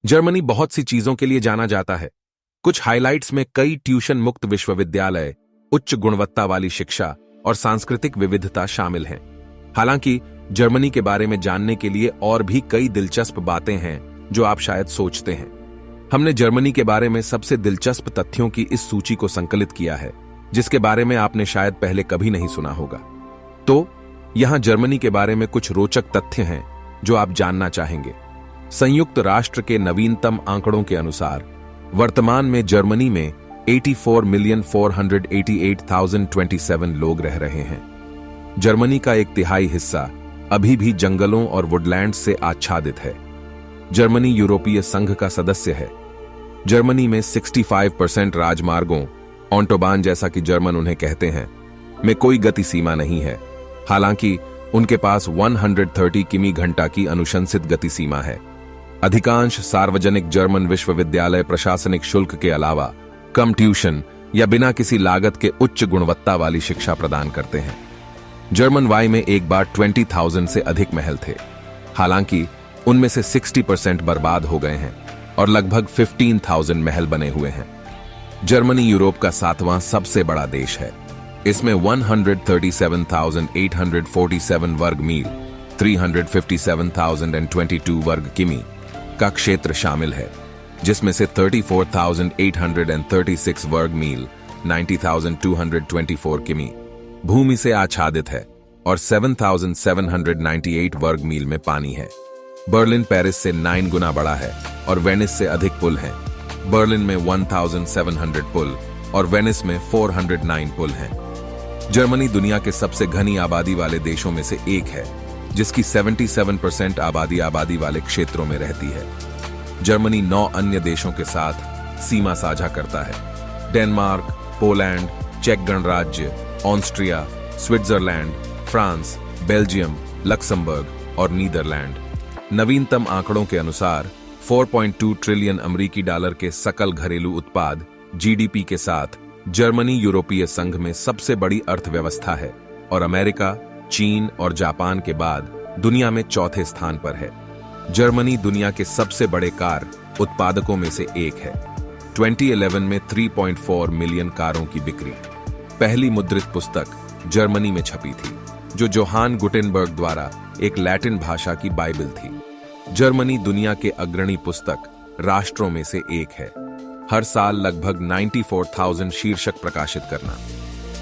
Germany बहुत सी चीजों के लिए जाना जाता है। कुछ हाइलाइट्स में कई ट्यूशन मुक्त विश्वविद्यालय, उच्च गुणवत्ता वाली शिक्षा और सांस्कृतिक विविधता शामिल हैं। हालांकि जर्मनी के बारे में जानने के लिए और भी कई दिलचस्प बातें हैं जो आप शायद सोचते हैं। हमने जर्मनी के बारे में सबसे दिलचस्प तथ्यों की इस सूची को संकलित किया है, जिसके बारे में आपने शायद पहले कभी नहीं सुना होगा। तो यहां जर्मनी के बारे में कुछ रोचक तथ्य हैं जो आप जानना चाहेंगे। संयुक्त राष्ट्र के नवीनतम आंकड़ों के अनुसार वर्तमान में जर्मनी में 84,488,027 लोग रह रहे हैं। जर्मनी का एक तिहाई हिस्सा अभी भी जंगलों और वुडलैंड्स से आच्छादित है। जर्मनी यूरोपीय संघ का सदस्य है। जर्मनी में 65% राजमार्गों, ऑटोबान जैसा कि जर्मन उन्हें कहते हैं, में कोई गति सीमा नहीं है। हालांकि उनके पास 130 किमी घंटा की अनुशंसित गति सीमा है। अधिकांश सार्वजनिक जर्मन विश्वविद्यालय प्रशासनिक शुल्क के अलावा कम ट्यूशन या बिना किसी लागत के उच्च गुणवत्ता वाली शिक्षा प्रदान करते हैं। जर्मन वाई में एक बार 20,000 से अधिक महल थे। हालांकि उनमें से 60% बर्बाद हो गए हैं और लगभग 15,000 महल बने हुए हैं। जर्मनी यूरोप का 7वां सबसे बड़ा देश है। इसमें 137,847 वर्ग मील 357,022 वर्ग किमी का क्षेत्र शामिल है, जिसमें से 34,836 वर्ग मील 90,224 किमी भूमि से आच्छादित है और 7,798 वर्ग मील में पानी है। बर्लिन पेरिस से 9 गुना बड़ा है और वेनिस से अधिक पुल हैं। बर्लिन में 1,700 पुल और वेनिस में 409 पुल हैं। जर्मनी दुनिया के सबसे घनी आबादी वाले देशों में से एक है, जिसकी 77% आबादी वाले क्षेत्रों में रहती है। जर्मनी 9 अन्य देशों के साथ सीमा साझा करता है: डेनमार्क, पोलैंड, चेक गणराज्य, Austria, Switzerland, France, Belgium, Luxembourg और नीदरलैंड। नवीनतम आंकड़ों के अनुसार 4.2 ट्रिलियन अमेरिकी डॉलर के सकल घरेलू उत्पाद (जीडीपी) के साथ जर्मनी यूरोपीय संघ में सबसे बड़ी अर्थव्यवस्था है और अमेरिका, चीन और जापान के बाद दुनिया में चौथे स्थान पर है। जर्मनी दुनिया के सबसे बड़े कार उत्पादकों में से एक है। 2011 में 3.4 मिलियन कारों की बिक्री। पहली मुद्रित पुस्तक जर्मनी में छपी थी, जो जोहान गुटेनबर्ग द्वारा एक लैटिन भाषा की बाइबल थी। जर्मनी दुनिया के अग्रणी पुस्तक राष्ट्रों में से एक है। हर साल लगभग 94,000 शीर्षक प्रकाशित करना।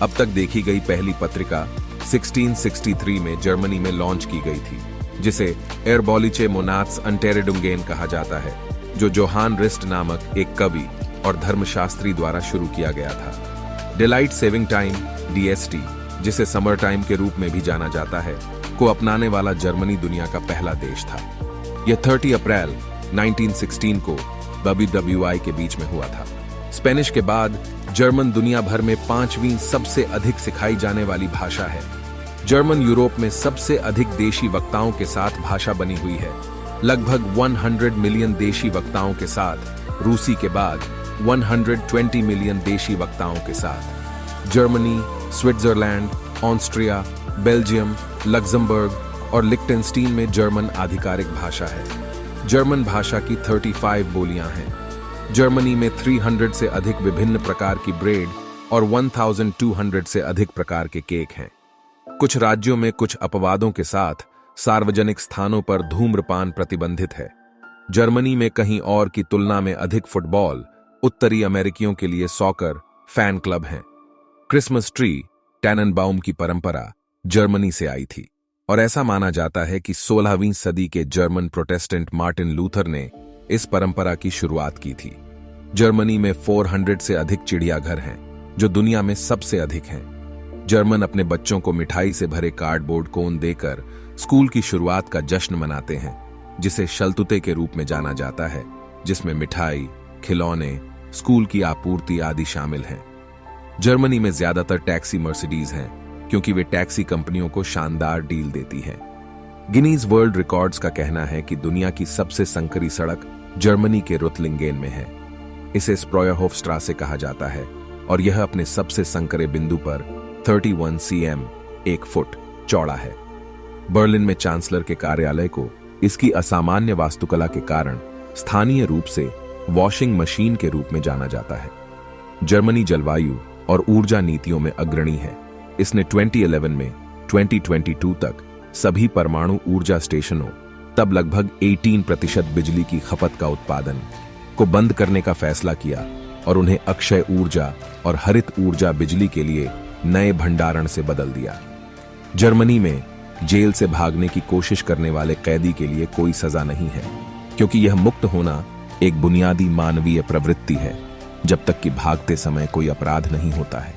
अब तक देखी गई पहली पत्रिका 1663 में जर्मनी में लॉन्च की गई थी, जिसे एरबॉलिचे मोनात्स अंटेरेडुंगेन कहा जाता है, जो जोहान रिस्ट नामक एक कवि और धर्मशास्त्री द्वारा शुरू किया गया था। डिलाइट सेविंग टाइम (DST), जिसे समर टाइम के रूप में भी जाना जाता है, को अपनाने वाला जर्मनी दुनिया का पहला देश था। यह 30 अप्रैल 1916 को WWI के बीच में हुआ था। स्पेनिश के बाद जर्मन दुनिया भर में 5वीं सबसे अधिक सिखाई जाने वाली भाषा है। जर्मन यूरोप में सबसे अधिक देशी वक्ताओं के साथ भाषा बनी हुई है, लगभग 100 मिलियन देशी वक्ताओं के साथ। रूसी के बाद 120 मिलियन देशी वक्ताओं के साथ। Germany, Switzerland, Austria, Belgium, Luxembourg और लिक्टेनस्टीन में जर्मन आधिकारिक भाषा है। जर्मन भाषा की 35 बोलियां हैं। जर्मनी में 300 से अधिक विभिन्न प्रकार की ब्रेड और 1,200 से अधिक प्रकार के केक हैं। कुछ राज्यों में कुछ अपवादों के साथ सार्वजनिक स्थानों पर धूम्रपान प्रतिबंधित है। जर्मनी में कहीं और की तुलना में अधिक फुटबॉल, उत्तरी अमेरिकियों के लिए सॉकर फैन क्लब हैं। क्रिसमस ट्री टैननबाउम की परंपरा जर्मनी से आई थी और ऐसा माना जाता है कि 16वीं सदी के जर्मन प्रोटेस्टेंट मार्टिन लूथर ने इस परंपरा की शुरुआत की थी। जर्मनी में 400 से अधिक चिड़ियाघर हैं, जो दुनिया में सबसे अधिक हैं। जर्मन अपने बच्चों को मिठाई से भरे कार्डबोर्ड कोन देकर स्कूल की शुरुआत का जश्न मनाते हैं, जिसे शलतुते के रूप में जाना जाता है, जिसमें मिठाई, खिलौने, स्कूल की आपूर्ति आदि शामिल हैं। जर्मनी में ज्यादातर टैक्सी मर्सिडीज हैं, क्योंकि वे टैक्सी कंपनियों को शानदार डील देती हैं। गिनीज वर्ल्ड रिकॉर्ड्स का कहना है कि दुनिया की सबसे संकरी सड़क जर्मनी के रुतलिंगेन में है। इसे स्प्रॉयरहोफस्ट्रासे कहा जाता है और यह अपने सबसे संकरे बिंदु पर 31 cm 1 फुट चौड़ा है। बर्लिन में चांसलर के कार्यालय को इसकी असामान्य वास्तुकला के कारण स्थानीय रूप से वॉशिंग मशीन के रूप में जाना जाता है। जर्मनी जलवायु और ऊर्जा नीतियों में अग्रणी है। इसने 2011 में 2022 तक सभी परमाणु ऊर्जा स्टेशनों, तब लगभग 18% बिजली की खपत का उत्पादन को बंद करने का फैसला किया और उन्हें अक्षय ऊर्जा और हरित ऊर्जा बिजली के लिए नए भंडारण से बदल दिया। जर्मनी में जेल से भागने की कोशिश करने वाले कैदी के लिए कोई सजा नहीं है, क्योंकि यह मुक्त होना एक बुनियादी मानवीय प्रवृत्ति है, जब तक कि भागते समय कोई अपराध नहीं होता है।